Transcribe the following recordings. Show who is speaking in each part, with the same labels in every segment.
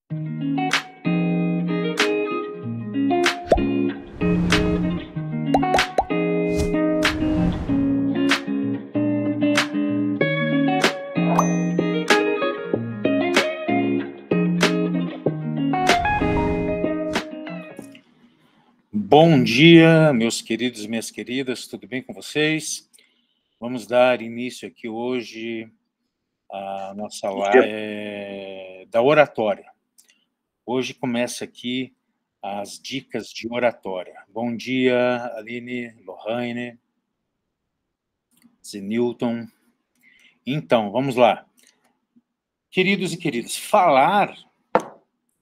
Speaker 1: Bom dia, meus queridos e minhas queridas, tudo bem com vocês? Vamos dar início aqui hoje à nossa live da oratória. Hoje começa aqui as dicas de oratória. Bom dia, Aline, Lohane, Zenilton. Então, vamos lá. Queridos e queridas, falar,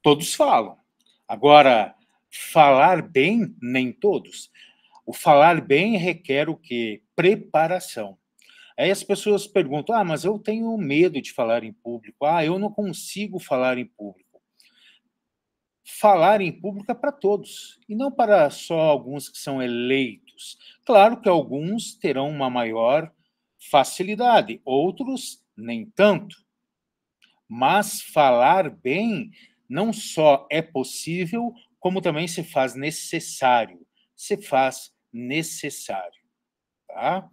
Speaker 1: todos falam. Agora, falar bem, nem todos. O falar bem requer o quê? Preparação. Aí as pessoas perguntam, mas eu tenho medo de falar em público. Eu não consigo falar em público. Falar em público é para todos, e não para só alguns que são eleitos. Claro que alguns terão uma maior facilidade, outros nem tanto. Mas falar bem não só é possível, como também se faz necessário. Se faz necessário, tá?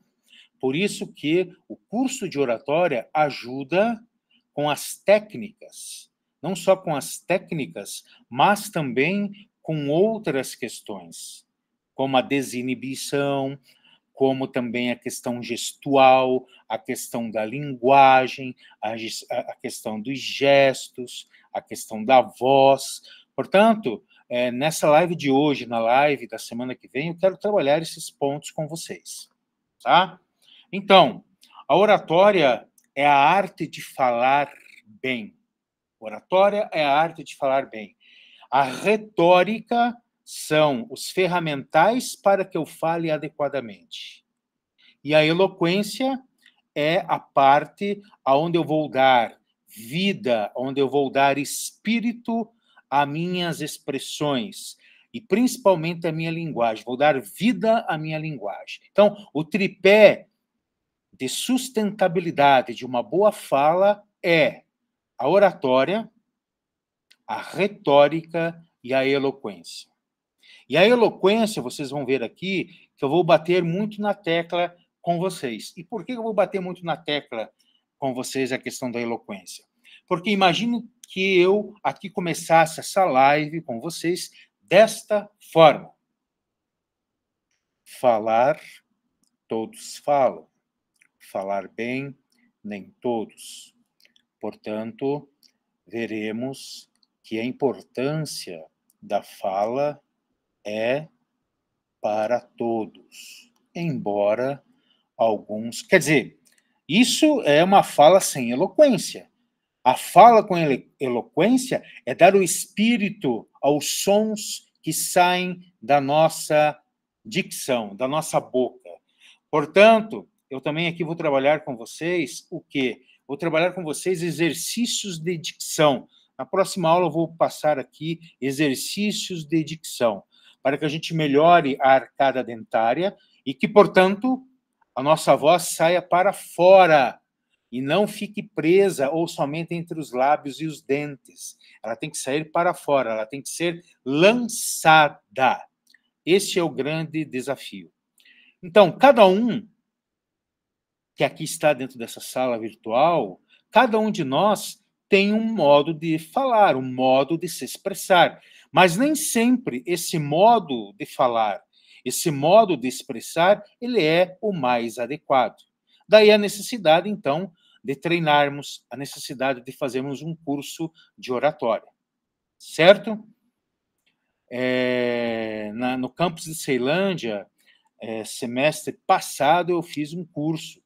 Speaker 1: Por isso que o curso de oratória ajuda com as técnicas, não só com as técnicas, mas também com outras questões, como a desinibição, como também a questão gestual, a questão da linguagem, a questão dos gestos, a questão da voz. Portanto, nessa live de hoje, na live da semana que vem, eu quero trabalhar esses pontos com vocês, tá? Então, a oratória é a arte de falar bem. Oratória é a arte de falar bem. A retórica são os ferramentais para que eu fale adequadamente. E a eloquência é a parte onde eu vou dar vida, onde eu vou dar espírito a minhas expressões, e principalmente a minha linguagem. Vou dar vida à minha linguagem. Então, o tripé de sustentabilidade de uma boa fala é a oratória, a retórica e a eloquência. E a eloquência, vocês vão ver aqui, que eu vou bater muito na tecla com vocês. E por que eu vou bater muito na tecla com vocês a questão da eloquência? Porque imagine que eu aqui começasse essa live com vocês desta forma. Falar, todos falam. Falar bem, nem todos. Portanto, veremos que a importância da fala é para todos, embora alguns... Quer dizer, isso é uma fala sem eloquência. A fala com eloquência é dar o espírito aos sons que saem da nossa dicção, da nossa boca. Portanto, eu também aqui vou trabalhar com vocês o quê? Vou trabalhar com vocês exercícios de dicção. Na próxima aula eu vou passar aqui exercícios de dicção, para que a gente melhore a arcada dentária e que, portanto, a nossa voz saia para fora e não fique presa ou somente entre os lábios e os dentes. Ela tem que sair para fora, ela tem que ser lançada. Este é o grande desafio. Então, cada um que aqui está dentro dessa sala virtual, cada um de nós tem um modo de falar, um modo de se expressar. Mas nem sempre esse modo de falar, esse modo de expressar, ele é o mais adequado. Daí a necessidade, então, de treinarmos, a necessidade de fazermos um curso de oratória. Certo? No campus de Ceilândia, semestre passado, eu fiz um curso.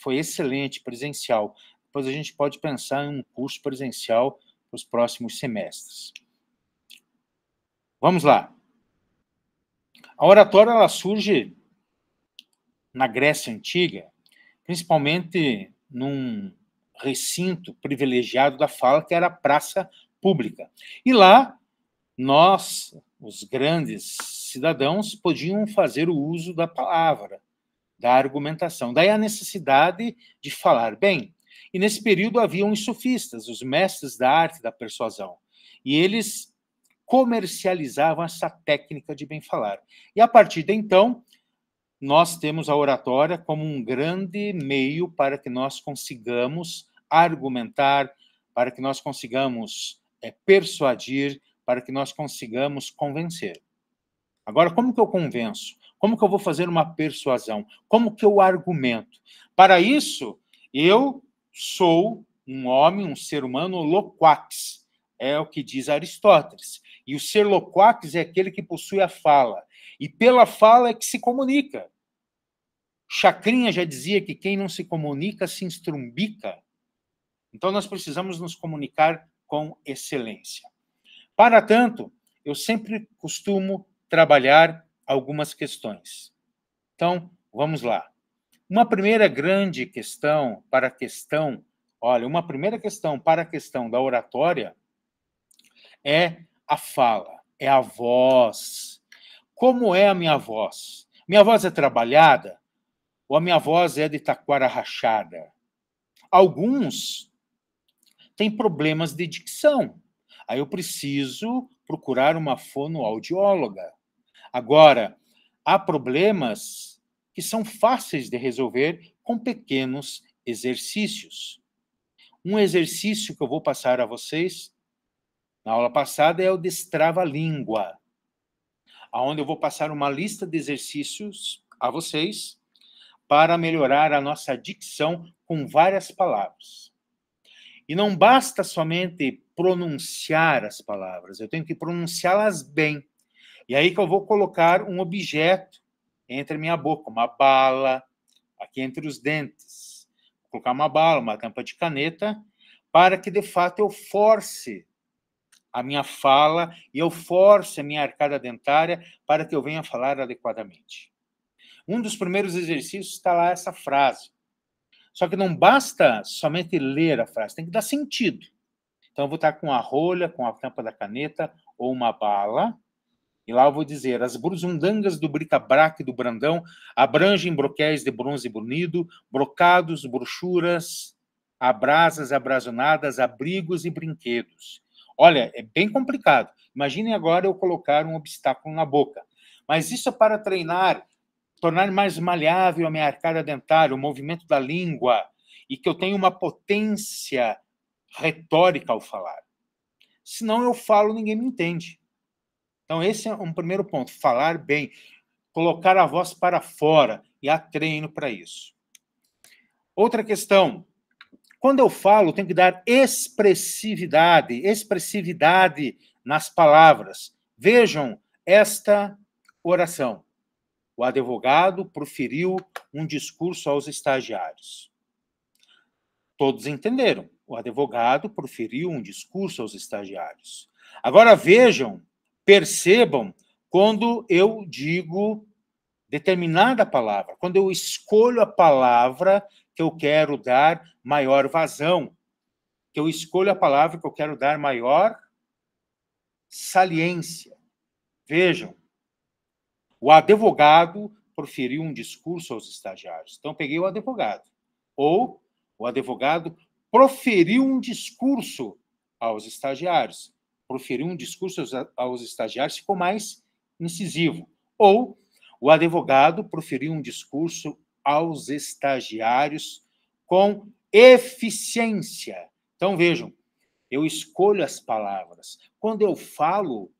Speaker 1: Foi excelente, presencial. Depois a gente pode pensar em um curso presencial para os próximos semestres. Vamos lá. A oratória ela surge na Grécia Antiga, principalmente num recinto privilegiado da fala, que era a praça pública. E lá, nós, os grandes cidadãos, podiam fazer o uso da palavra, da argumentação. Daí a necessidade de falar bem. E nesse período haviam os sofistas, os mestres da arte da persuasão. E eles comercializavam essa técnica de bem falar. E a partir de então, nós temos a oratória como um grande meio para que nós consigamos argumentar, para que nós consigamos persuadir, para que nós consigamos convencer. Agora, como que eu convenço? Como que eu vou fazer uma persuasão? Como que eu argumento? Para isso, eu sou um homem, um ser humano loquax, é o que diz Aristóteles. E o ser loquax é aquele que possui a fala. E pela fala é que se comunica. Chacrinha já dizia que quem não se comunica se estrumbica. Então, nós precisamos nos comunicar com excelência. Para tanto, eu sempre costumo trabalhar algumas questões. Então, vamos lá. Uma primeira grande questão para a questão, uma primeira questão para a questão da oratória é a fala, é a voz. Como é a minha voz? Minha voz é trabalhada ou a minha voz é de taquara rachada? Alguns têm problemas de dicção. Aí eu preciso procurar uma fonoaudióloga. Agora, há problemas que são fáceis de resolver com pequenos exercícios. Um exercício que eu vou passar a vocês na aula passada é o destrava-língua, onde eu vou passar uma lista de exercícios a vocês para melhorar a nossa dicção com várias palavras. E não basta somente pronunciar as palavras, eu tenho que pronunciá-las bem. E aí que eu vou colocar um objeto entre a minha boca, uma bala, aqui entre os dentes. Vou colocar uma bala, uma tampa de caneta, para que, de fato, eu force a minha fala e eu force a minha arcada dentária para que eu venha falar adequadamente. Um dos primeiros exercícios está lá essa frase. Só que não basta somente ler a frase, tem que dar sentido. Então, eu vou estar com a rolha, com a tampa da caneta ou uma bala, e lá eu vou dizer: as brusundangas do bric-a-brac do Brandão abrangem broquéis de bronze brunido, brocados, brochuras, abrasas, abrasionadas, abrigos e brinquedos. Olha, é bem complicado. Imaginem agora eu colocar um obstáculo na boca. Mas isso é para treinar, tornar mais maleável a minha arcada dentária, o movimento da língua, e que eu tenha uma potência retórica ao falar. Senão eu falo, ninguém me entende. Então, esse é um primeiro ponto, falar bem, colocar a voz para fora, e há treino para isso. Outra questão, quando eu falo, tenho que dar expressividade nas palavras. Vejam esta oração. O advogado proferiu um discurso aos estagiários. Todos entenderam. O advogado proferiu um discurso aos estagiários. Agora vejam, percebam, quando eu digo determinada palavra, quando eu escolho a palavra que eu quero dar maior vazão, que eu escolho a palavra que eu quero dar maior saliência. Vejam, o advogado proferiu um discurso aos estagiários. Então, peguei o advogado. Ou o advogado proferiu um discurso aos estagiários. Proferiu um discurso aos estagiários, ficou mais incisivo. Ou o advogado proferiu um discurso aos estagiários com eficiência. Então, vejam, eu escolho as palavras. Quando eu falo,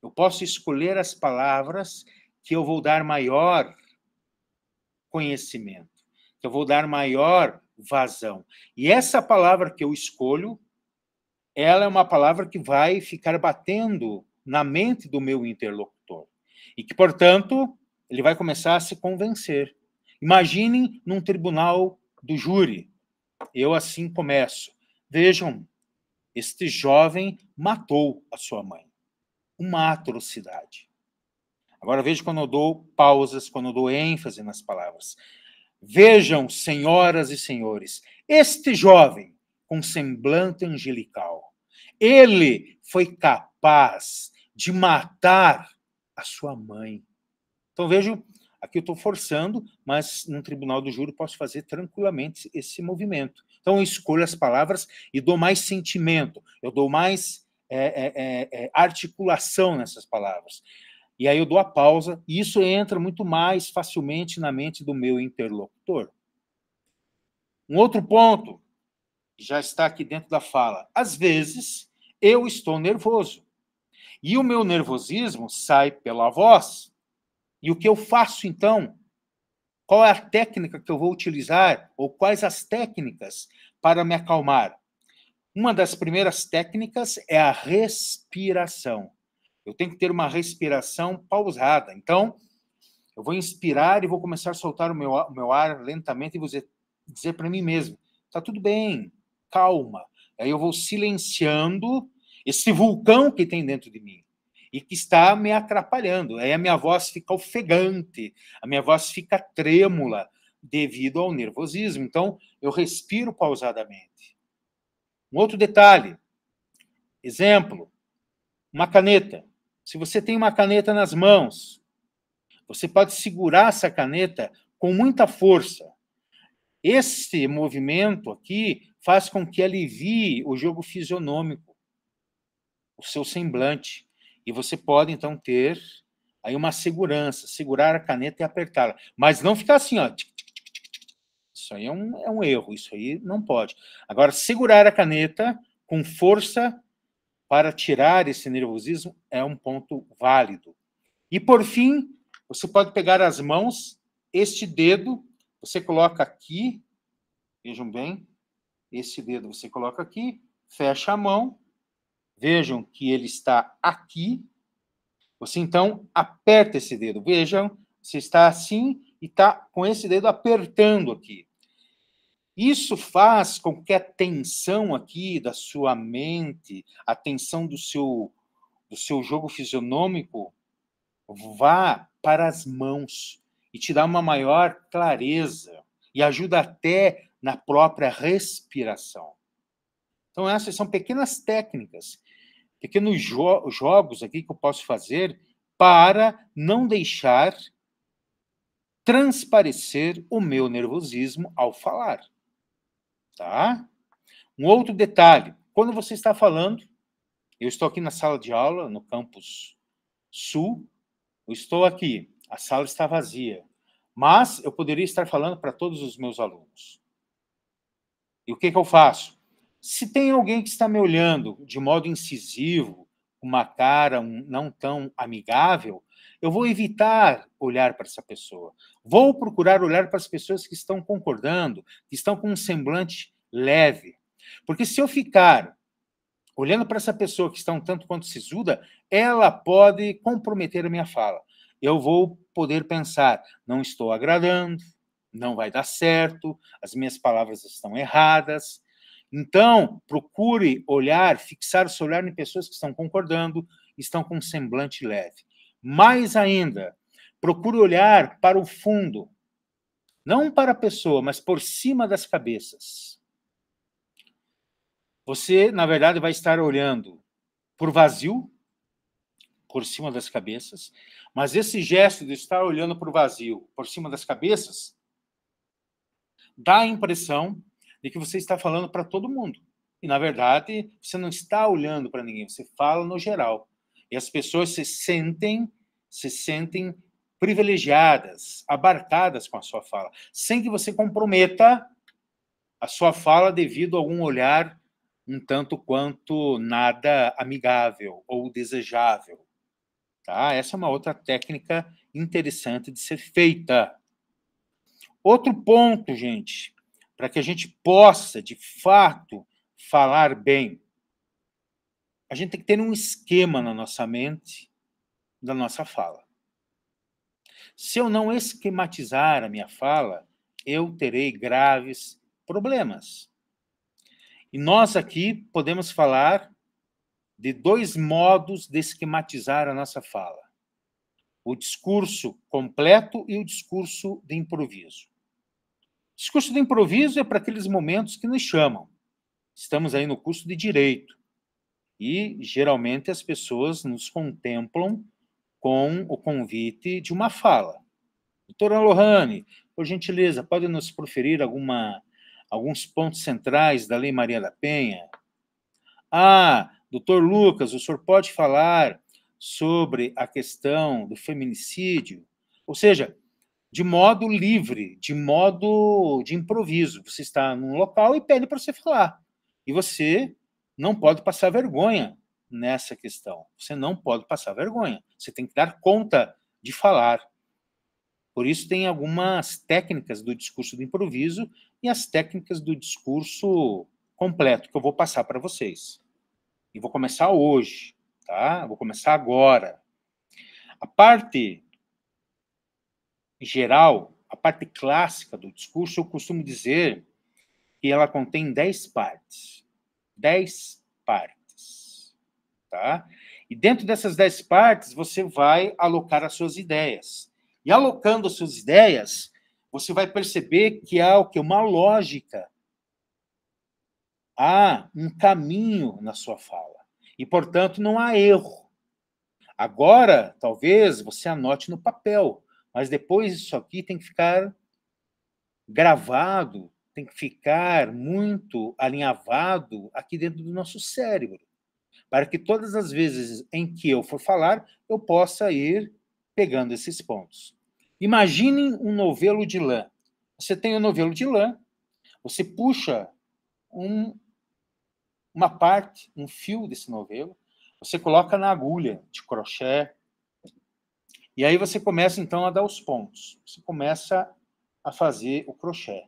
Speaker 1: eu posso escolher as palavras que eu vou dar maior conhecimento, que eu vou dar maior vazão. E essa palavra que eu escolho, ela é uma palavra que vai ficar batendo na mente do meu interlocutor. E que, portanto, ele vai começar a se convencer. Imaginem num tribunal do júri. Eu assim começo. Vejam, este jovem matou a sua mãe. Uma atrocidade. Agora veja quando eu dou pausas, quando eu dou ênfase nas palavras. Vejam, senhoras e senhores, este jovem com semblante angelical, ele foi capaz de matar a sua mãe. Então vejam, aqui eu estou forçando, mas num tribunal do júri posso fazer tranquilamente esse movimento. Então eu escolho as palavras e dou mais sentimento, eu dou mais articulação nessas palavras. E aí eu dou a pausa, e isso entra muito mais facilmente na mente do meu interlocutor. Um outro ponto, já está aqui dentro da fala. Às vezes, eu estou nervoso. E o meu nervosismo sai pela voz. E o que eu faço, então? Qual é a técnica que eu vou utilizar? Ou quais as técnicas para me acalmar? Uma das primeiras técnicas é a respiração. Eu tenho que ter uma respiração pausada. Então, eu vou inspirar e vou começar a soltar o meu ar lentamente e vou dizer para mim mesmo, está tudo bem, calma. Aí eu vou silenciando esse vulcão que tem dentro de mim e que está me atrapalhando. Aí a minha voz fica ofegante, a minha voz fica trêmula devido ao nervosismo. Então, eu respiro pausadamente. Um outro detalhe, exemplo, uma caneta. Se você tem uma caneta nas mãos, você pode segurar essa caneta com muita força. Esse movimento aqui faz com que alivie o jogo fisionômico, o seu semblante. E você pode, então, ter aí uma segurança, segurar a caneta e apertá-la. Mas não ficar assim, ó. Isso aí é um erro, isso aí não pode. Agora, segurar a caneta com força para tirar esse nervosismo é um ponto válido. E, por fim, você pode pegar as mãos, este dedo, você coloca aqui, vejam bem, esse dedo você coloca aqui, fecha a mão, vejam que ele está aqui, você então aperta esse dedo, vejam, você está assim e está com esse dedo apertando aqui. Isso faz com que a tensão aqui da sua mente, a tensão do seu jogo fisionômico, vá para as mãos e te dá uma maior clareza e ajuda até na própria respiração. Então, essas são pequenas técnicas, pequenos jogos aqui que eu posso fazer para não deixar transparecer o meu nervosismo ao falar. Tá? Um outro detalhe, quando você está falando, eu estou aqui na sala de aula, no campus sul, eu estou aqui, a sala está vazia, mas eu poderia estar falando para todos os meus alunos. E o que eu faço? Se tem alguém que está me olhando de modo incisivo, com uma cara não tão amigável, eu vou evitar olhar para essa pessoa. Vou procurar olhar para as pessoas que estão concordando, que estão com um semblante leve. Porque se eu ficar olhando para essa pessoa que está um tanto quanto sisuda, ela pode comprometer a minha fala. Eu vou poder pensar, não estou agradando, não vai dar certo, as minhas palavras estão erradas. Então, procure olhar, fixar o seu olhar em pessoas que estão concordando, estão com um semblante leve. Mais ainda, procure olhar para o fundo, não para a pessoa, mas por cima das cabeças. Você, na verdade, vai estar olhando por vazio, por cima das cabeças, mas esse gesto de estar olhando para o vazio, por cima das cabeças, dá a impressão de que você está falando para todo mundo. E, na verdade, você não está olhando para ninguém, você fala no geral. E as pessoas se sentem privilegiadas, abarcadas com a sua fala, sem que você comprometa a sua fala devido a algum olhar um tanto quanto nada amigável ou desejável. Tá? Essa é uma outra técnica interessante de ser feita. Outro ponto, gente, para que a gente possa, de fato, falar bem, a gente tem que ter um esquema na nossa mente da nossa fala. Se eu não esquematizar a minha fala, eu terei graves problemas. E nós aqui podemos falar de dois modos de esquematizar a nossa fala. O discurso completo e o discurso de improviso. O discurso de improviso é para aqueles momentos que nos chamam. Estamos aí no curso de Direito. E, geralmente, as pessoas nos contemplam com o convite de uma fala. Doutora Lohane, por gentileza, pode nos proferir alguns pontos centrais da Lei Maria da Penha? Ah, Doutor Lucas, o senhor pode falar sobre a questão do feminicídio? Ou seja, de modo livre, de modo de improviso. Você está num local e pede para você falar. E você não pode passar vergonha nessa questão. Você não pode passar vergonha. Você tem que dar conta de falar. Por isso tem algumas técnicas do discurso do improviso e as técnicas do discurso completo que eu vou passar para vocês. E vou começar hoje, tá? Vou começar agora. A parte geral, a parte clássica do discurso, eu costumo dizer que ela contém 10 partes. 10 partes, tá? E dentro dessas 10 partes, você vai alocar as suas ideias. E alocando as suas ideias, você vai perceber que há o quê? Uma lógica. Há um caminho na sua fala. E, portanto, não há erro. Agora, talvez, você anote no papel, mas depois isso aqui tem que ficar gravado, tem que ficar muito alinhavado aqui dentro do nosso cérebro, para que todas as vezes em que eu for falar, eu possa ir pegando esses pontos. Imaginem um novelo de lã. Você tem um novelo de lã, você puxa uma parte, um fio desse novelo, você coloca na agulha de crochê, e aí você começa, então, a dar os pontos. Você começa a fazer o crochê.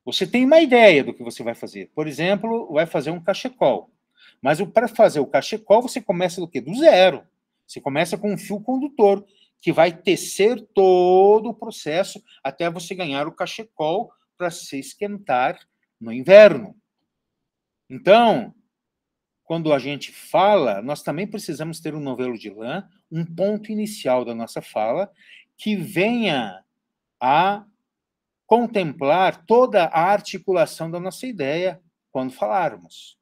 Speaker 1: Você tem uma ideia do que você vai fazer. Por exemplo, vai fazer um cachecol. Mas para fazer o cachecol, você começa do quê? Do zero. Você começa com um fio condutor, que vai tecer todo o processo até você ganhar o cachecol para se esquentar no inverno. Então, quando a gente fala, nós também precisamos ter um novelo de lã, um ponto inicial da nossa fala, que venha a contemplar toda a articulação da nossa ideia quando falarmos.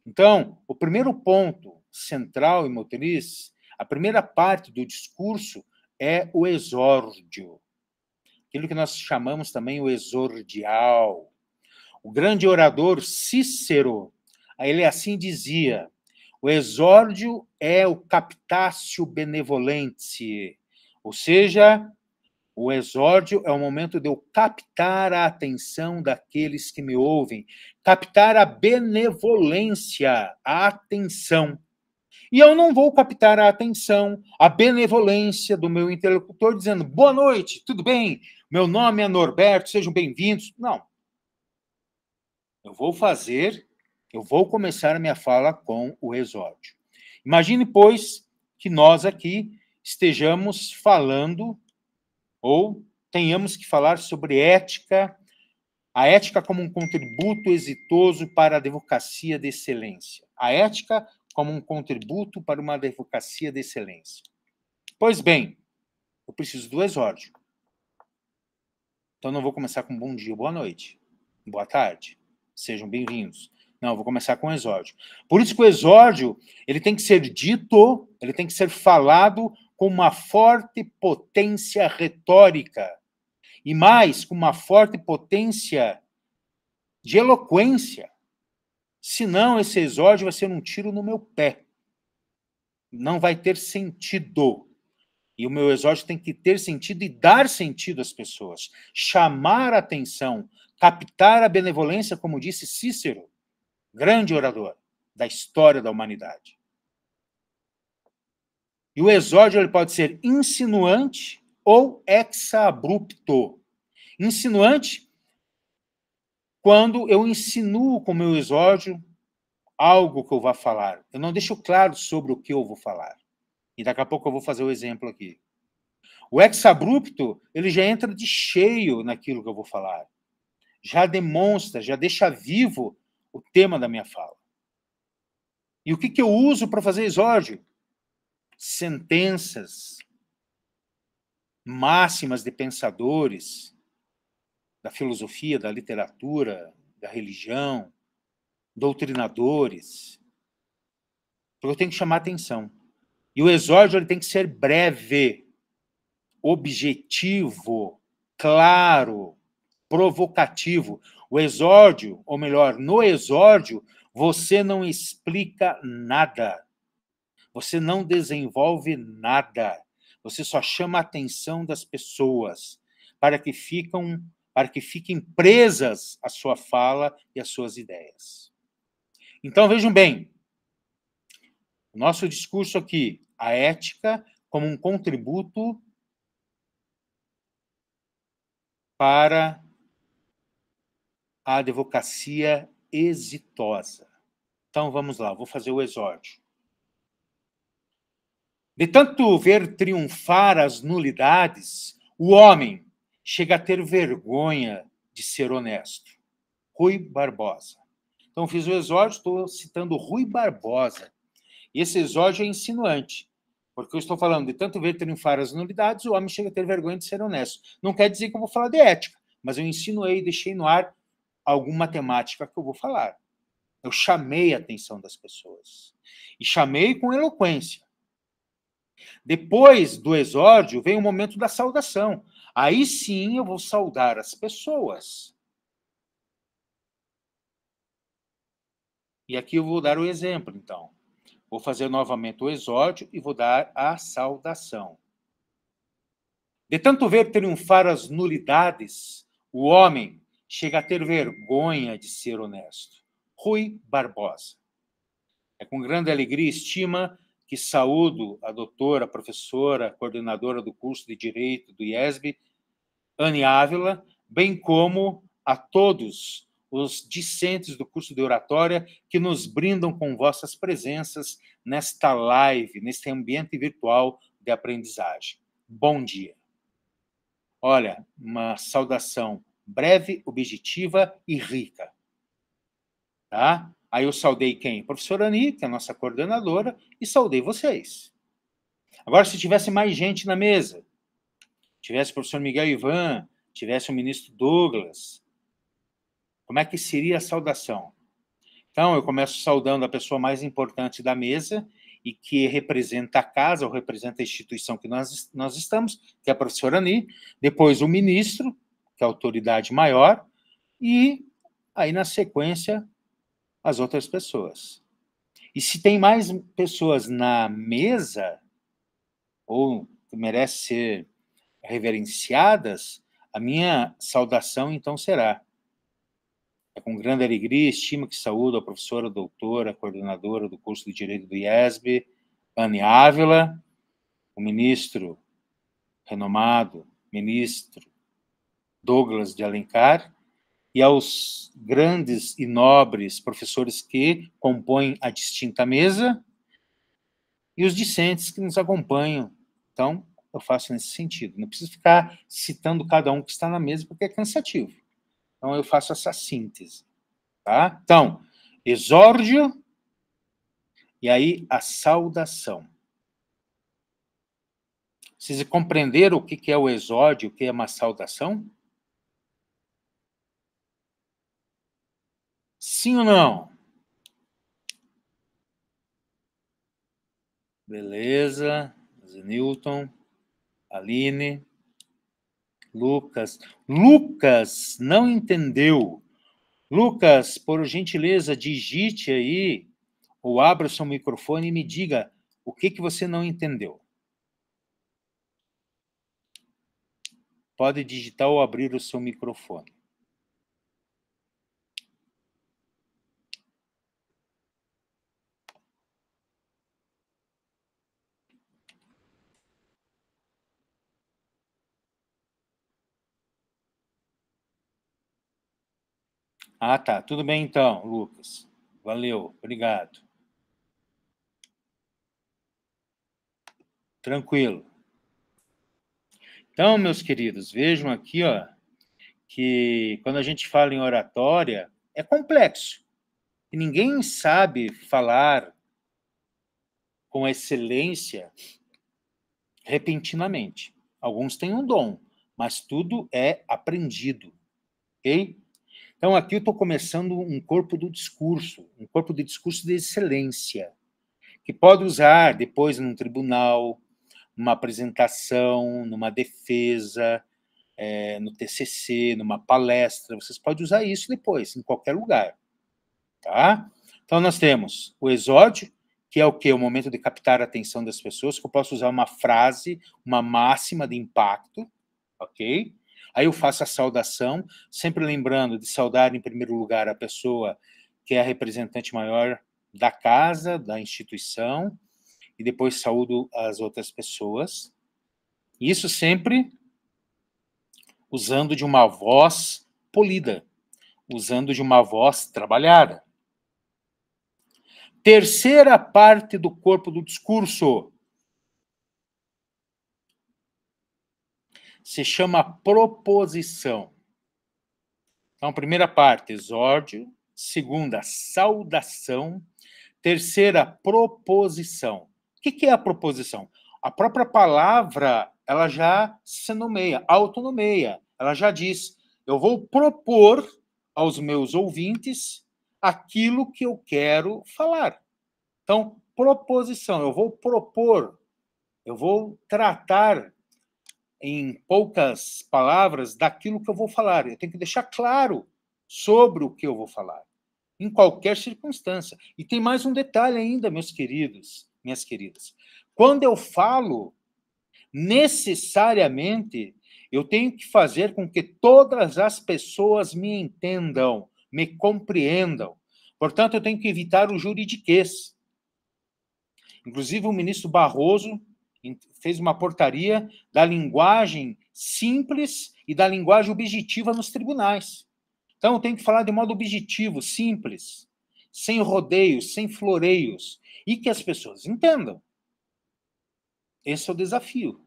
Speaker 1: Então, o primeiro ponto central e motriz, a primeira parte do discurso é o exórdio, aquilo que nós chamamos também o exordial. O grande orador Cícero, ele assim dizia: o exórdio é o captatio benevolentiae, ou seja, o exórdio é o momento de eu captar a atenção daqueles que me ouvem, captar a benevolência, a atenção. E eu não vou captar a atenção, a benevolência do meu interlocutor dizendo: boa noite, tudo bem? Meu nome é Norberto, sejam bem-vindos. Não. Eu vou começar a minha fala com o exórdio. Imagine, pois, que nós aqui estejamos falando ou tenhamos que falar sobre ética, a ética como um contributo exitoso para a advocacia de excelência. A ética como um contributo para uma advocacia de excelência. Pois bem, eu preciso do exórdio. Então, não vou começar com bom dia, boa noite, boa tarde, sejam bem-vindos. Não, eu vou começar com o exórdio. Por isso que o exórdio, ele tem que ser dito, ele tem que ser falado com uma forte potência retórica. E mais, com uma forte potência de eloquência. Senão, esse exórdio vai ser um tiro no meu pé. Não vai ter sentido. E o meu exórdio tem que ter sentido e dar sentido às pessoas. Chamar a atenção, captar a benevolência, como disse Cícero, grande orador da história da humanidade. E o exórdio ele pode ser insinuante ou exabrupto. Insinuante, quando eu insinuo com o meu exórdio algo que eu vou falar. Eu não deixo claro sobre o que eu vou falar. E daqui a pouco eu vou fazer o exemplo aqui. O exabrupto, ele já entra de cheio naquilo que eu vou falar. Já demonstra, já deixa vivo o tema da minha fala. E o que eu uso para fazer exórdio? Sentenças, máximas de pensadores da filosofia, da literatura, da religião, doutrinadores. Porque eu tenho que chamar atenção. E o exórdio ele tem que ser breve, objetivo, claro, provocativo. O exórdio, ou melhor, no exórdio, você não explica nada. Você não desenvolve nada. Você só chama a atenção das pessoas para que fiquem presas à sua fala e às suas ideias. Então, vejam bem, o nosso discurso aqui, a ética como um contributo para a advocacia exitosa. Então, vamos lá, vou fazer o exórdio. De tanto ver triunfar as nulidades, o homem chega a ter vergonha de ser honesto. Rui Barbosa. Então, fiz o exórdio, estou citando Rui Barbosa. E esse exórdio é insinuante, porque eu estou falando de tanto ver triunfar as nulidades, o homem chega a ter vergonha de ser honesto. Não quer dizer que eu vou falar de ética, mas eu insinuei, deixei no ar alguma temática que eu vou falar. Eu chamei a atenção das pessoas. E chamei com eloquência. Depois do exórdio, vem o momento da saudação. Aí sim eu vou saudar as pessoas. E aqui eu vou dar o exemplo, então. Vou fazer novamente o exórdio e vou dar a saudação. De tanto ver triunfar as nulidades, o homem chega a ter vergonha de ser honesto. Rui Barbosa. É com grande alegria e estima que saúdo a doutora, a professora, coordenadora do curso de Direito do IESB, Anne Ávila, bem como a todos os discentes do curso de oratória que nos brindam com vossas presenças nesta live, neste ambiente virtual de aprendizagem. Bom dia. Olha, uma saudação breve, objetiva e rica. Tá? Aí eu saudei quem? A professora Ani, que é a nossa coordenadora, e saudei vocês. Agora, se tivesse mais gente na mesa, tivesse o professor Miguel Ivan, tivesse o ministro Douglas, como é que seria a saudação? Então, eu começo saudando a pessoa mais importante da mesa e que representa a casa, ou representa a instituição que nós estamos, que é a professora Ani, depois o ministro, que é a autoridade maior, e aí, na sequência, as outras pessoas. E se tem mais pessoas na mesa, ou que merecem ser reverenciadas, a minha saudação, então, será: é com grande alegria e estima que saúdo a professora, doutora, coordenadora do curso de Direito do IESB, Anne Ávila, o ministro renomado, ministro Douglas de Alencar, e aos grandes e nobres professores que compõem a distinta mesa, e os discentes que nos acompanham. Então, eu faço nesse sentido. Não preciso ficar citando cada um que está na mesa, porque é cansativo. Então, eu faço essa síntese. Tá? Então, exórdio, e aí a saudação. Vocês compreenderam o que é o exórdio, o que é uma saudação? Sim ou não? Beleza. Zenilton, Aline, Lucas. Lucas não entendeu. Lucas, por gentileza, digite aí, ou abra o seu microfone e me diga o que você não entendeu. Pode digitar ou abrir o seu microfone. Ah, tá. Tudo bem, então, Lucas. Valeu. Obrigado. Tranquilo. Então, meus queridos, vejam aqui, ó, que quando a gente fala em oratória, é complexo. E ninguém sabe falar com excelência repentinamente. Alguns têm um dom, mas tudo é aprendido. Ok? Então, aqui eu estou começando um corpo de discurso de excelência, que pode usar depois num tribunal, numa apresentação, numa defesa, no TCC, numa palestra, vocês podem usar isso depois, em qualquer lugar, tá? Então, nós temos o exórdio, que é o quê? O momento de captar a atenção das pessoas, que eu posso usar uma frase, uma máxima de impacto, ok? Aí eu faço a saudação, sempre lembrando de saudar, em primeiro lugar, a pessoa que é a representante maior da casa, da instituição, e depois saúdo as outras pessoas. Isso sempre usando de uma voz polida, usando de uma voz trabalhada. Terceira parte do corpo do discurso se chama proposição. Então, primeira parte, exórdio. Segunda, saudação. Terceira, proposição. O que é a proposição? A própria palavra, ela já se nomeia, autonomeia. Ela já diz, eu vou propor aos meus ouvintes aquilo que eu quero falar. Então, proposição, eu vou propor, eu vou tratar em poucas palavras daquilo que eu vou falar. Eu tenho que deixar claro sobre o que eu vou falar, em qualquer circunstância. E tem mais um detalhe ainda, meus queridos, minhas queridas. Quando eu falo, necessariamente, eu tenho que fazer com que todas as pessoas me entendam, me compreendam. Portanto, eu tenho que evitar o juridiquês. Inclusive, o ministro Barroso fez uma portaria da linguagem simples e da linguagem objetiva nos tribunais. Então, eu tenho que falar de modo objetivo, simples, sem rodeios, sem floreios, e que as pessoas entendam. Esse é o desafio.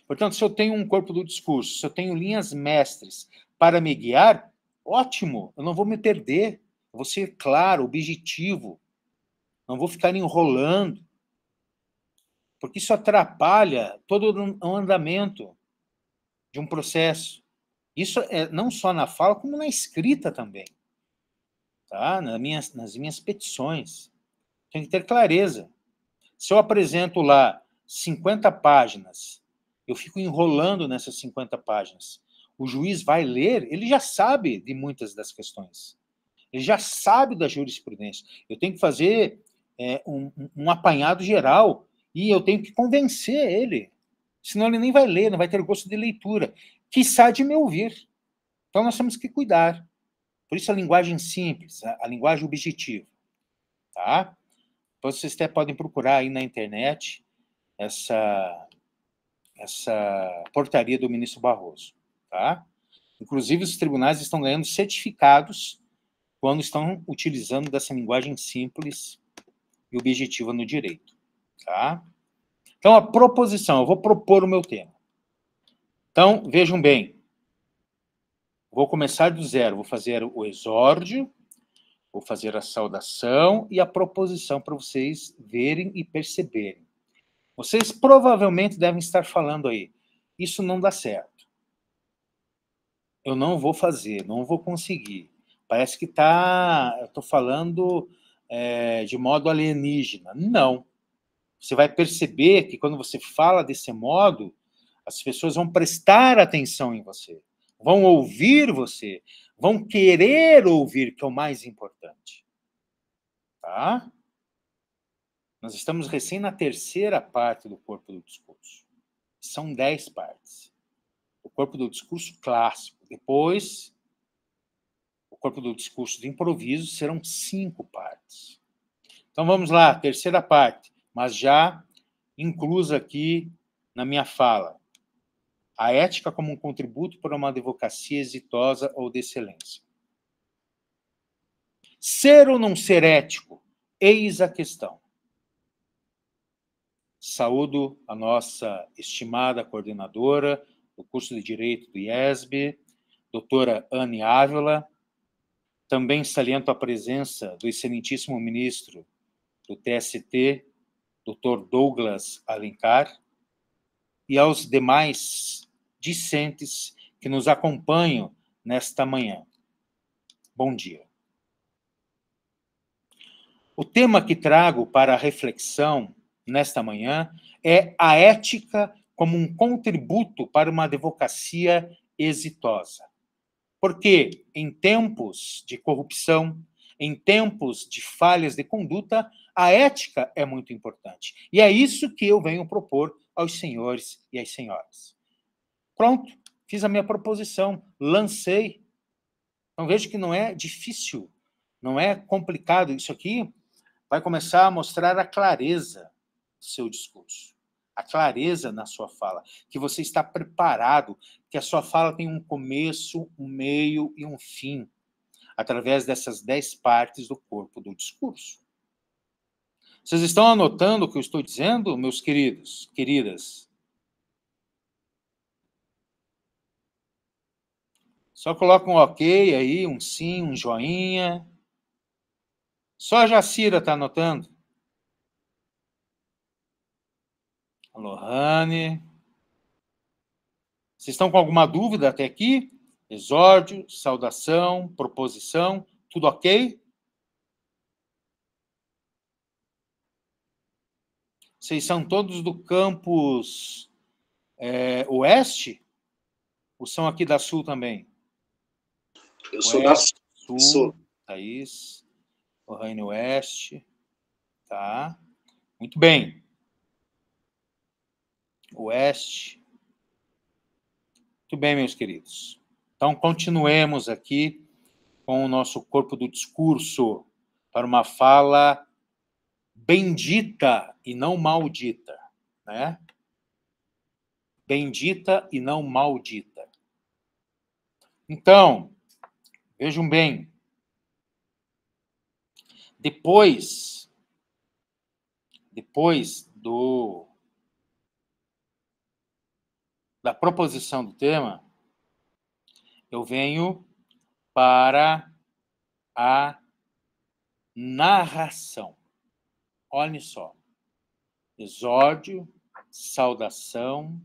Speaker 1: Portanto, se eu tenho um corpo do discurso, se eu tenho linhas mestres para me guiar, ótimo, eu não vou me perder, eu vou ser claro, objetivo, não vou ficar enrolando, porque isso atrapalha todo o andamento de um processo. Isso é não só na fala, como na escrita também. Tá? Nas minhas petições. Tem que ter clareza. Se eu apresento lá 50 páginas, eu fico enrolando nessas 50 páginas, o juiz vai ler, ele já sabe de muitas das questões. Ele já sabe da jurisprudência. Eu tenho que fazer um apanhado geral e eu tenho que convencer ele. Senão ele nem vai ler, não vai ter gosto de leitura. Quiçá de me ouvir. Então nós temos que cuidar. Por isso a linguagem simples, a linguagem objetiva. Tá? Vocês até podem procurar aí na internet essa portaria do ministro Barroso. Tá? Inclusive, os tribunais estão ganhando certificados quando estão utilizando dessa linguagem simples e objetiva no direito. Tá? Então, a proposição, eu vou propor o meu tema. Então, vejam bem, vou começar do zero, vou fazer o exórdio, vou fazer a saudação e a proposição para vocês verem e perceberem. Vocês provavelmente devem estar falando aí, isso não dá certo. Eu não vou fazer, não vou conseguir. Parece que eu estou falando de modo alienígena. Não. Você vai perceber que quando você fala desse modo, as pessoas vão prestar atenção em você, vão ouvir você, vão querer ouvir, que é o mais importante. Tá? Nós estamos recém na terceira parte do corpo do discurso. São 10 partes. O corpo do discurso clássico. Depois, o corpo do discurso de improviso serão 5 partes. Então, vamos lá, terceira parte, mas já inclusa aqui na minha fala. A ética como um contributo para uma advocacia exitosa ou de excelência. Ser ou não ser ético? Eis a questão. Saúdo a nossa estimada coordenadora do curso de Direito do IESB, doutora Anne Ávila. Também saliento a presença do excelentíssimo ministro do TST, doutor Douglas Alencar, e aos demais discentes que nos acompanham nesta manhã. Bom dia. O tema que trago para a reflexão nesta manhã é a ética como um contributo para uma advocacia exitosa. Porque em tempos de corrupção, em tempos de falhas de conduta, a ética é muito importante. E é isso que eu venho propor aos senhores e às senhoras. Pronto, fiz a minha proposição, lancei. Então vejo que não é difícil, não é complicado. Isso aqui vai começar a mostrar a clareza do seu discurso, a clareza na sua fala, que você está preparado, que a sua fala tem um começo, um meio e um fim, através dessas 10 partes do corpo do discurso. Vocês estão anotando o que eu estou dizendo, meus queridos, queridas? Só coloca um ok aí, um sim, um joinha. Só a Jacira está anotando. A Lohane. Vocês estão com alguma dúvida até aqui? Exórdio, saudação, proposição, tudo ok? Vocês são todos do campus oeste? Ou são aqui da sul também?
Speaker 2: Eu sou da
Speaker 1: sul. Thaís. Lohane Oeste. Tá. Muito bem. Oeste. Muito bem, meus queridos. Então, continuemos aqui com o nosso corpo do discurso para uma fala bendita e não maldita, né? Bendita e não maldita. Então, vejam bem, depois da proposição do tema, eu venho para a narração. Olhem só. Exórdio, saudação,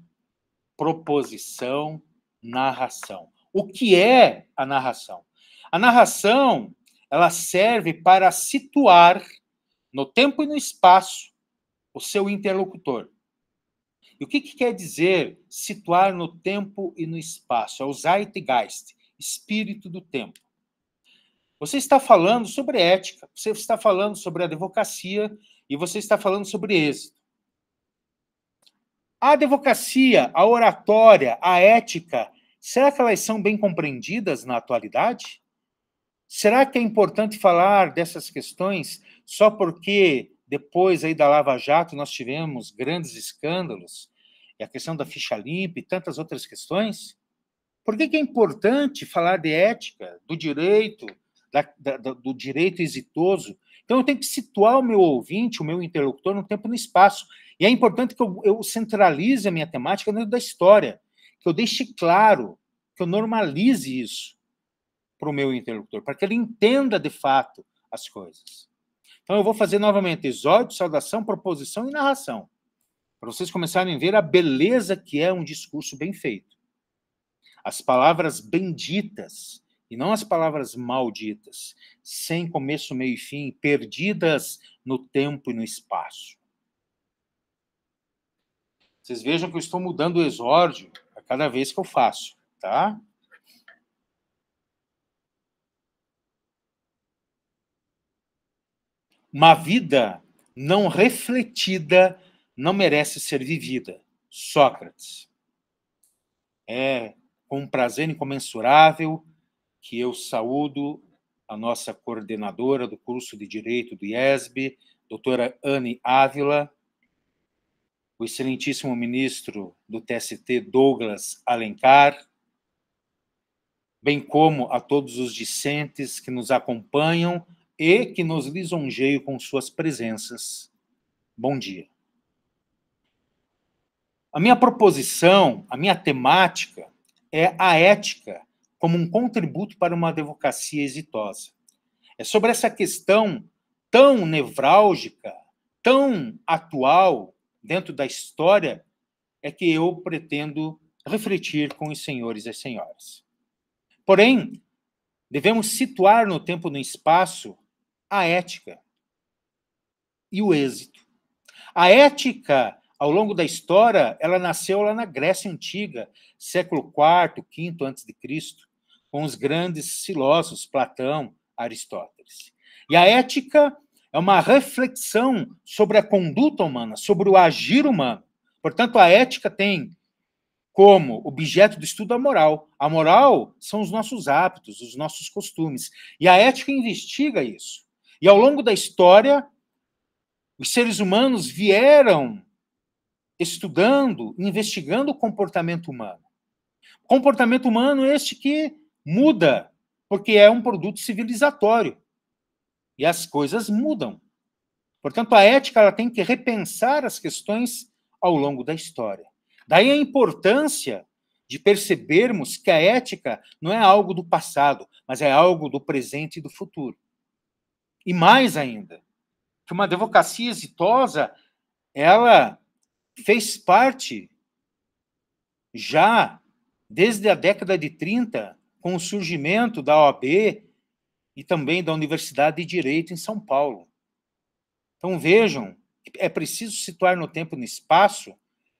Speaker 1: proposição, narração. O que é a narração? A narração, ela serve para situar no tempo e no espaço o seu interlocutor. E o que quer dizer situar no tempo e no espaço? É o Zeitgeist, espírito do tempo. Você está falando sobre ética, você está falando sobre a advocacia e você está falando sobre êxito. A advocacia, a oratória, a ética, será que elas são bem compreendidas na atualidade? Será que é importante falar dessas questões só porque depois aí da Lava Jato nós tivemos grandes escândalos, e a questão da ficha limpa e tantas outras questões? Por que é importante falar de ética, do direito, do direito exitoso? Então eu tenho que situar o meu ouvinte, o meu interlocutor no tempo e no espaço. E é importante que eu centralize a minha temática dentro da história, que eu deixe claro, que eu normalize isso para o meu interlocutor, para que ele entenda de fato as coisas. Então eu vou fazer novamente exórdio, saudação, proposição e narração, para vocês começarem a ver a beleza que é um discurso bem feito. As palavras benditas, e não as palavras malditas, sem começo, meio e fim, perdidas no tempo e no espaço. Vocês vejam que eu estou mudando o exórdio a cada vez que eu faço, tá? Uma vida não refletida não merece ser vivida. Sócrates. É com um prazer incomensurável que eu saúdo a nossa coordenadora do curso de Direito do IESB, doutora Anne Ávila, o excelentíssimo ministro do TST, Douglas Alencar, bem como a todos os discentes que nos acompanham e que nos lisonjeiam com suas presenças. Bom dia. A minha proposição, a minha temática é a ética como um contributo para uma advocacia exitosa. É sobre essa questão tão nevrálgica, tão atual dentro da história, é que eu pretendo refletir com os senhores e as senhoras. Porém, devemos situar no tempo e no espaço a ética e o êxito. A ética ao longo da história, ela nasceu lá na Grécia Antiga, século IV, V a.C., com os grandes filósofos, Platão, Aristóteles. E a ética é uma reflexão sobre a conduta humana, sobre o agir humano. Portanto, a ética tem como objeto do estudo a moral. A moral são os nossos hábitos, os nossos costumes. E a ética investiga isso. E ao longo da história, os seres humanos vieram estudando, investigando o comportamento humano. Comportamento humano este que muda, porque é um produto civilizatório. E as coisas mudam. Portanto, a ética ela tem que repensar as questões ao longo da história. Daí a importância de percebermos que a ética não é algo do passado, mas é algo do presente e do futuro. E mais ainda, que uma advocacia exitosa, ela fez parte já desde a década de 30, com o surgimento da OAB e também da Universidade de Direito em São Paulo. Então, vejam, é preciso situar no tempo e no espaço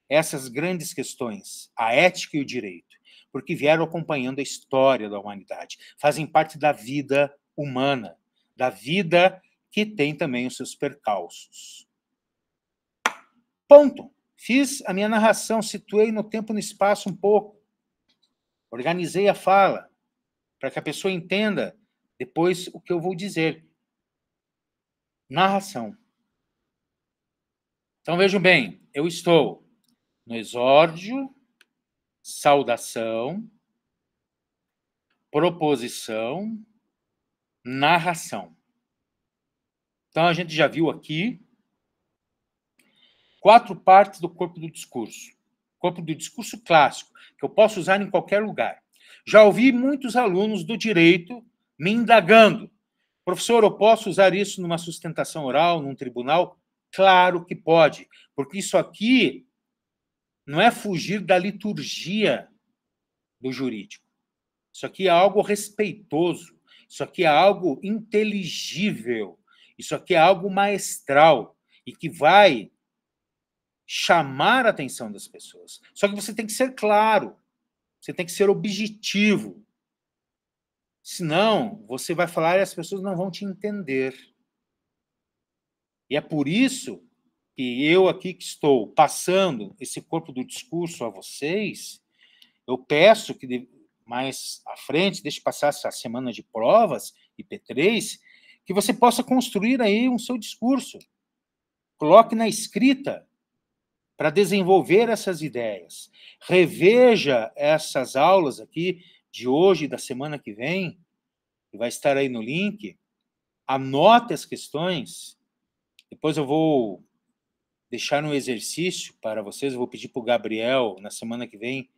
Speaker 1: essas grandes questões, a ética e o direito, porque vieram acompanhando a história da humanidade, fazem parte da vida humana, da vida que tem também os seus percalços. Ponto. Fiz a minha narração, situei no tempo e no espaço um pouco, organizei a fala, para que a pessoa entenda depois o que eu vou dizer. Narração. Então, vejam bem, eu estou no exórdio, saudação, proposição, narração. Então, a gente já viu aqui 4 partes do corpo do discurso. Corpo do discurso clássico, que eu posso usar em qualquer lugar. Já ouvi muitos alunos do direito me indagando. Professor, eu posso usar isso numa sustentação oral, num tribunal? Claro que pode, porque isso aqui não é fugir da liturgia do jurídico. Isso aqui é algo respeitoso, isso aqui é algo inteligível, isso aqui é algo maestral e que vai chamar a atenção das pessoas. Só que você tem que ser claro, você tem que ser objetivo. Senão, você vai falar e as pessoas não vão te entender. E é por isso que eu aqui que estou passando esse corpo do discurso a vocês, eu peço que mais à frente, deixe passar essa semana de provas, IP3, que você possa construir aí um seu discurso. Coloque na escrita para desenvolver essas ideias. Reveja essas aulas aqui de hoje e da semana que vem, que vai estar aí no link. Anote as questões. Depois eu vou deixar um exercício para vocês. Eu vou pedir para o Gabriel, na semana que vem,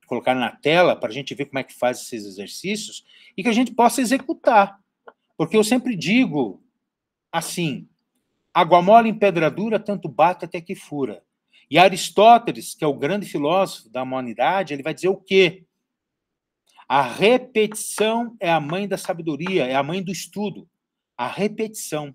Speaker 1: colocar na tela para a gente ver como é que faz esses exercícios e que a gente possa executar. Porque eu sempre digo assim, água mole em pedra dura, tanto bate até que fura. E Aristóteles, que é o grande filósofo da humanidade, ele vai dizer o quê? A repetição é a mãe da sabedoria, é a mãe do estudo. A repetição.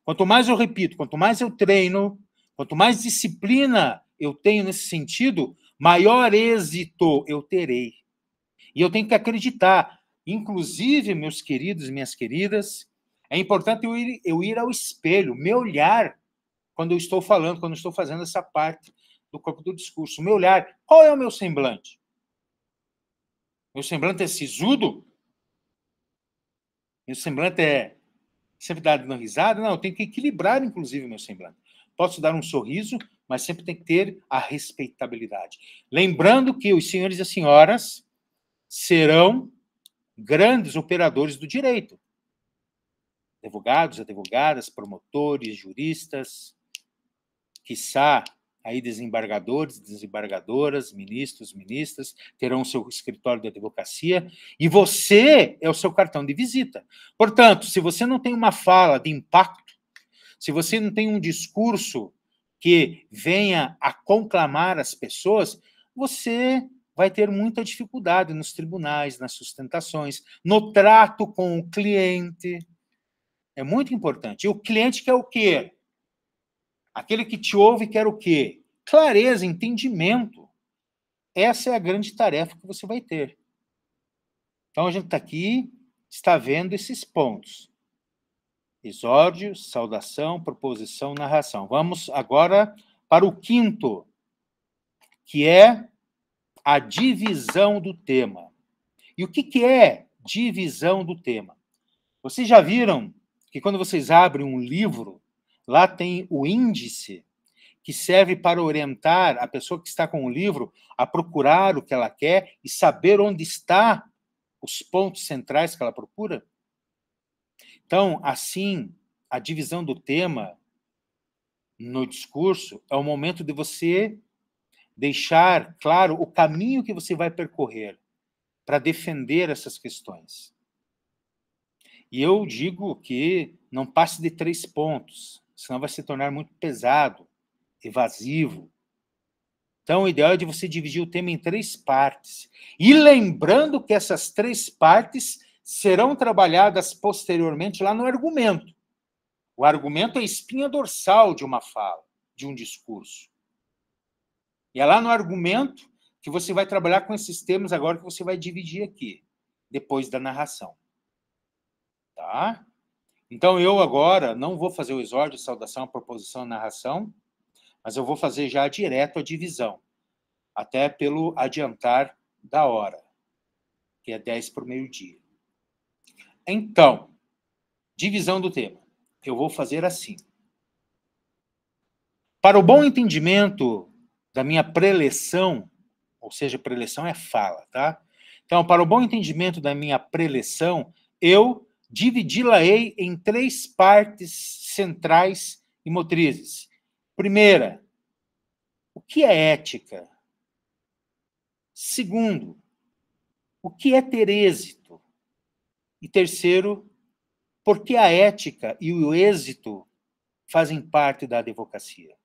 Speaker 1: Quanto mais eu repito, quanto mais eu treino, quanto mais disciplina eu tenho nesse sentido, maior êxito eu terei. E eu tenho que acreditar. Inclusive, meus queridos e minhas queridas, é importante eu ir ao espelho, me olhar quando eu estou falando, quando eu estou fazendo essa parte do corpo do discurso. Me olhar. Qual é o meu semblante? Meu semblante é sisudo? Meu semblante é sempre dando risada? Não, eu tenho que equilibrar, inclusive, o meu semblante. Posso dar um sorriso, mas sempre tem que ter a respeitabilidade. Lembrando que os senhores e as senhoras serão grandes operadores do direito. Advogados, advogadas, promotores, juristas, quiçá aí desembargadores, desembargadoras, ministros, ministras, terão o seu escritório de advocacia, e você é o seu cartão de visita. Portanto, se você não tem uma fala de impacto, se você não tem um discurso que venha a conclamar as pessoas, você vai ter muita dificuldade nos tribunais, nas sustentações, no trato com o cliente. É muito importante. E o cliente quer o quê? Aquele que te ouve quer o quê? Clareza, entendimento. Essa é a grande tarefa que você vai ter. Então, a gente está aqui, está vendo esses pontos. Exórdio, saudação, proposição, narração. Vamos agora para o quinto, que é a divisão do tema. E o que é divisão do tema? Vocês já viram que quando vocês abrem um livro, lá tem o índice, que serve para orientar a pessoa que está com o livro a procurar o que ela quer e saber onde está os pontos centrais que ela procura? Então, assim, a divisão do tema no discurso é o momento de você deixar claro o caminho que você vai percorrer para defender essas questões. E eu digo que não passe de 3 pontos, senão vai se tornar muito pesado, evasivo. Então, o ideal é de você dividir o tema em 3 partes. E lembrando que essas 3 partes serão trabalhadas posteriormente lá no argumento. O argumento é a espinha dorsal de uma fala, de um discurso. E é lá no argumento que você vai trabalhar com esses temas agora que você vai dividir aqui, depois da narração. Tá? Então, eu agora não vou fazer o exórdio, saudação, a proposição, a narração, mas eu vou fazer já direto a divisão, até pelo adiantar da hora, que é 10 para o meio-dia. Então, divisão do tema. Eu vou fazer assim. Para o bom entendimento da minha preleção, ou seja, preleção é fala, tá? Então, para o bom entendimento da minha preleção, eu dividi-la-ei em 3 partes centrais e motrizes. Primeira, o que é ética? Segundo, o que é ter êxito? E terceiro, por que a ética e o êxito fazem parte da advocacia?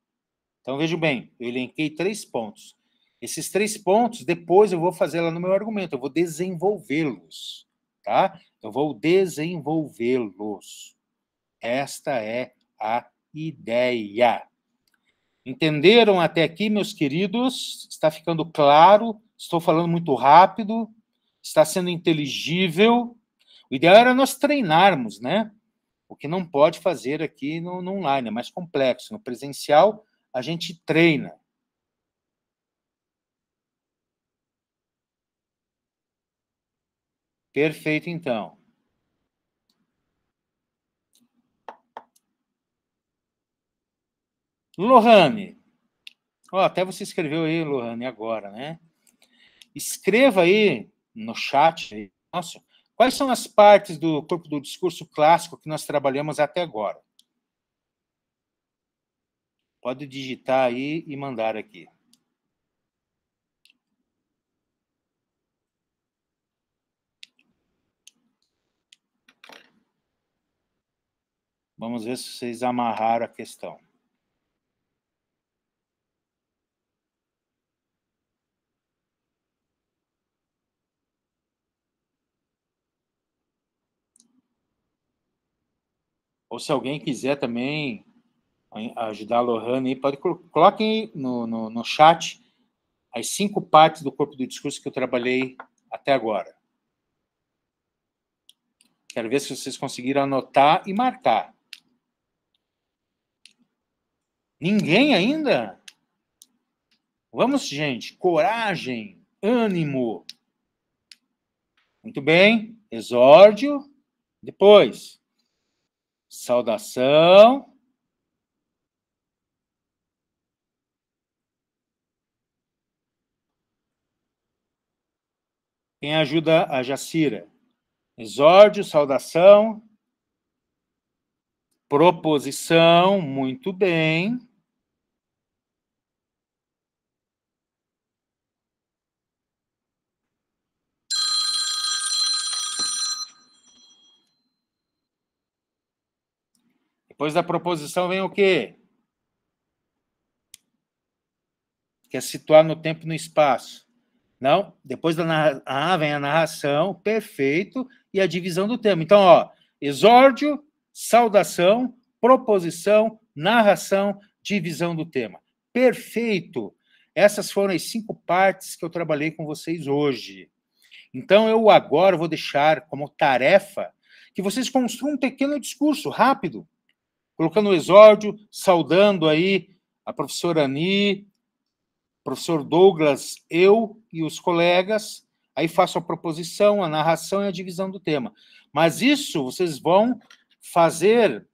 Speaker 1: Então, veja bem, eu elenquei 3 pontos. Esses 3 pontos, depois eu vou fazer lá no meu argumento, eu vou desenvolvê-los, tá? Eu vou desenvolvê-los. Esta é a ideia. Entenderam até aqui, meus queridos? Está ficando claro? Estou falando muito rápido? Está sendo inteligível? O ideal era nós treinarmos, né? O que não pode fazer aqui no online, é mais complexo. No presencial, a gente treina. Perfeito, então. Lohane. Até você escreveu aí, Lohane, agora, né? Escreva aí no chat, nossa, quais são as partes do corpo do discurso clássico que nós trabalhamos até agora? Pode digitar aí e mandar aqui. Vamos ver se vocês amarraram a questão. Ou se alguém quiser também ajudar a Lohane, pode coloquem no chat as 5 partes do corpo do discurso que eu trabalhei até agora. Quero ver se vocês conseguiram anotar e marcar. Ninguém ainda? Vamos, gente. Coragem, ânimo. Muito bem. Exórdio. Depois, saudação. Quem ajuda a Jacira? Exórdio, saudação. Proposição, muito bem. Depois da proposição vem o quê? Que é situar no tempo e no espaço. Não? Depois da vem a narração, perfeito, e a divisão do tema. Então, ó, exórdio, saudação, proposição, narração, divisão do tema. Perfeito! Essas foram as 5 partes que eu trabalhei com vocês hoje. Então, eu agora vou deixar como tarefa que vocês construam um pequeno discurso rápido, colocando o exórdio, saudando aí a professora Ani, professor Douglas, eu e os colegas, aí faço a proposição, a narração e a divisão do tema. Mas isso vocês vão fazer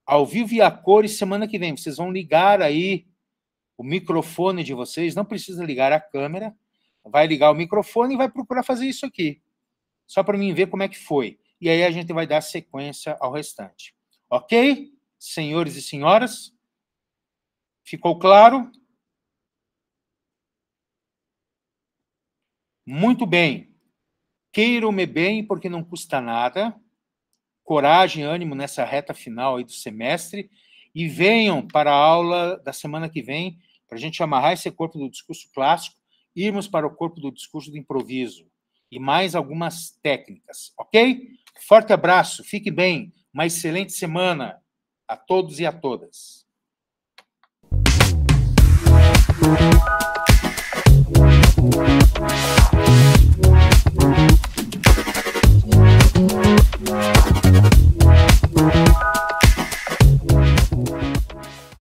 Speaker 1: ao vivo e a cores semana que vem. Vocês vão ligar aí o microfone de vocês, não precisa ligar a câmera, vai ligar o microfone e vai procurar fazer isso aqui, só para mim ver como é que foi. E aí a gente vai dar sequência ao restante. Ok? Senhores e senhoras? Ficou claro? Muito bem. Queiram-me bem, porque não custa nada. Coragem e ânimo nessa reta final aí do semestre. E venham para a aula da semana que vem, para a gente amarrar esse corpo do discurso clássico, irmos para o corpo do discurso do improviso. E mais algumas técnicas, ok? Forte abraço, fique bem. Uma excelente semana a todos e a todas.